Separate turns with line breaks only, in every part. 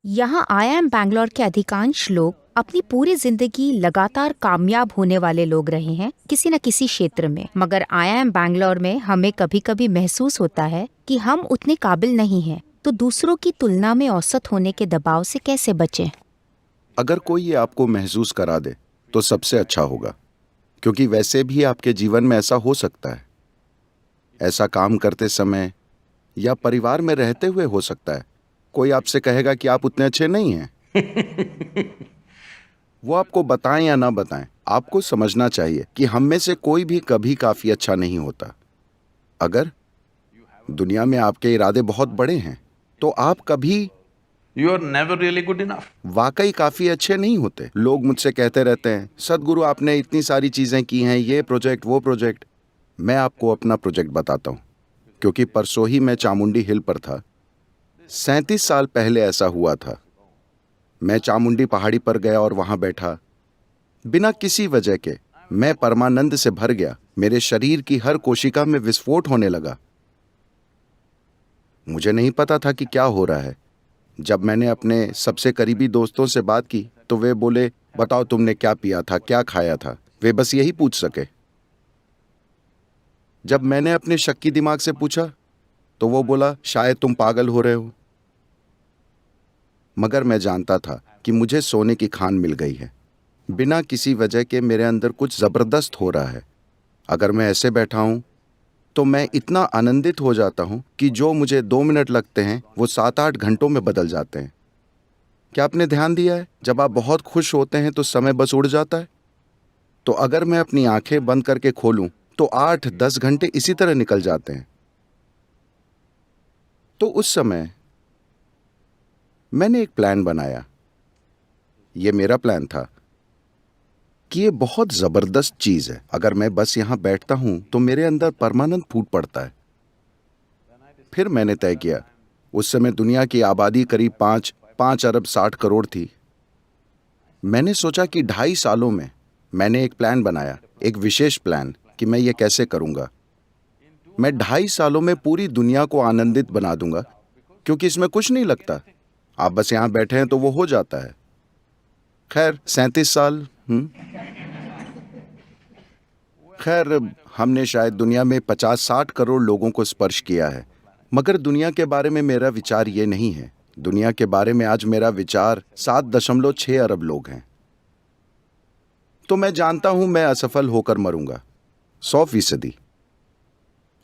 यहाँ IIM बैंगलोर के अधिकांश लोग अपनी पूरी जिंदगी लगातार कामयाब होने वाले लोग रहे हैं किसी न किसी क्षेत्र में। मगर IIM बैंगलोर में हमें कभी कभी महसूस होता है कि हम उतने काबिल नहीं हैं। तो दूसरों की तुलना में औसत होने के दबाव से कैसे बचें?
अगर कोई ये आपको महसूस करा दे तो सबसे अच्छा होगा, क्योंकि वैसे भी आपके जीवन में ऐसा हो सकता है। ऐसा काम करते समय या परिवार में रहते हुए हो सकता है। कोई आपसे कहेगा कि आप उतने अच्छे नहीं हैं। वो आपको बताएं या ना बताएं, आपको समझना चाहिए कि हम में से कोई भी कभी काफी अच्छा नहीं होता। अगर दुनिया में आपके इरादे बहुत बड़े हैं तो आप कभी
You are never really good enough.
वाकई काफी अच्छे नहीं होते। लोग मुझसे कहते रहते हैं, सदगुरु आपने इतनी सारी चीजें की हैं, ये प्रोजेक्ट वो प्रोजेक्ट। मैं आपको अपना प्रोजेक्ट बताता हूँ, क्योंकि परसों ही मैं चामुंडी हिल पर था। 37 साल पहले ऐसा हुआ था। मैं चामुंडी पहाड़ी पर गया और वहां बैठा। बिना किसी वजह के मैं परमानंद से भर गया। मेरे शरीर की हर कोशिका में विस्फोट होने लगा। मुझे नहीं पता था कि क्या हो रहा है। जब मैंने अपने सबसे करीबी दोस्तों से बात की तो वे बोले, बताओ तुमने क्या पिया था, क्या खाया था। वे बस यही पूछ सके। जब मैंने अपने शक्की दिमाग से पूछा तो वो बोला, शायद तुम पागल हो रहे हो। मगर मैं जानता था कि मुझे सोने की खान मिल गई है। बिना किसी वजह के मेरे अंदर कुछ जबरदस्त हो रहा है। अगर मैं ऐसे बैठा हूं तो मैं इतना आनंदित हो जाता हूं कि जो मुझे 2 मिनट लगते हैं वो 7-8 घंटों में बदल जाते हैं। क्या आपने ध्यान दिया है, जब आप बहुत खुश होते हैं तो समय बस उड़ जाता है। तो अगर मैं अपनी आंखें बंद करके खोलूं तो 8-10 घंटे इसी तरह निकल जाते हैं। तो उस समय मैंने एक प्लान बनाया। ये मेरा प्लान था कि ये बहुत जबरदस्त चीज है। अगर मैं बस यहां बैठता हूं तो मेरे अंदर परमानेंट फूट पड़ता है। फिर मैंने तय किया, उस समय दुनिया की आबादी करीब 5 अरब 60 करोड़ थी। मैंने सोचा कि 2.5 सालों में मैंने एक प्लान बनाया, एक विशेष प्लान कि मैं ये कैसे करूंगा। मैं 2.5 सालों में पूरी दुनिया को आनंदित बना दूंगा, क्योंकि इसमें कुछ नहीं लगता। आप बस यहां बैठे हैं तो वो हो जाता है। खैर 37 साल। खैर, हमने शायद दुनिया में 50-60 करोड़ लोगों को स्पर्श किया है। मगर दुनिया के बारे में मेरा विचार ये नहीं है। दुनिया के बारे में आज मेरा विचार 7.6 अरब लोग हैं। तो मैं जानता हूं मैं असफल होकर मरूंगा 100%।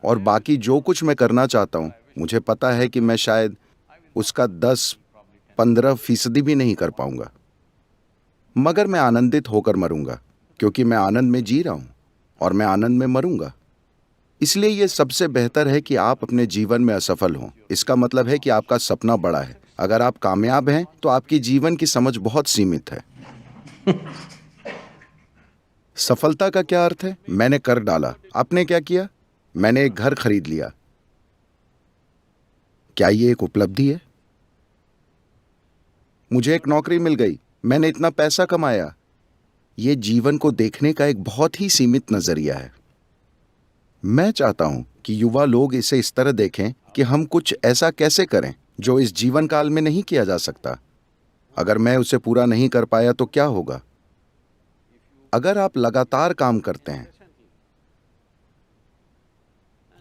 और बाकी जो कुछ मैं करना चाहता हूं, मुझे पता है कि मैं शायद उसका 10-15% भी नहीं कर पाऊंगा। मगर मैं आनंदित होकर मरूंगा, क्योंकि मैं आनंद में जी रहा हूं और मैं आनंद में मरूंगा। इसलिए यह सबसे बेहतर है कि आप अपने जीवन में असफल हों। इसका मतलब है कि आपका सपना बड़ा है। अगर आप कामयाब हैं तो आपकी जीवन की समझ बहुत सीमित है। सफलता का क्या अर्थ है? मैंने कर डाला। आपने क्या किया? मैंने एक घर खरीद लिया। क्या ये एक उपलब्धि है? मुझे एक नौकरी मिल गई। मैंने इतना पैसा कमाया। ये जीवन को देखने का एक बहुत ही सीमित नजरिया है। मैं चाहता हूं कि युवा लोग इसे इस तरह देखें कि हम कुछ ऐसा कैसे करें जो इस जीवन काल में नहीं किया जा सकता। अगर मैं उसे पूरा नहीं कर पाया तो क्या होगा? अगर आप लगातार काम करते हैं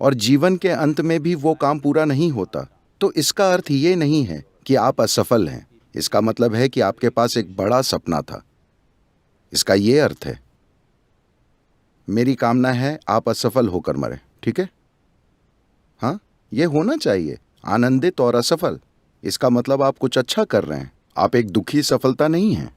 और जीवन के अंत में भी वो काम पूरा नहीं होता, तो इसका अर्थ ये नहीं है कि आप असफल हैं। इसका मतलब है कि आपके पास एक बड़ा सपना था। इसका ये अर्थ है। मेरी कामना है आप असफल होकर मरें, ठीक है? हाँ, ये होना चाहिए, आनंदित और असफल। इसका मतलब आप कुछ अच्छा कर रहे हैं। आप एक दुखी सफलता नहीं हैं।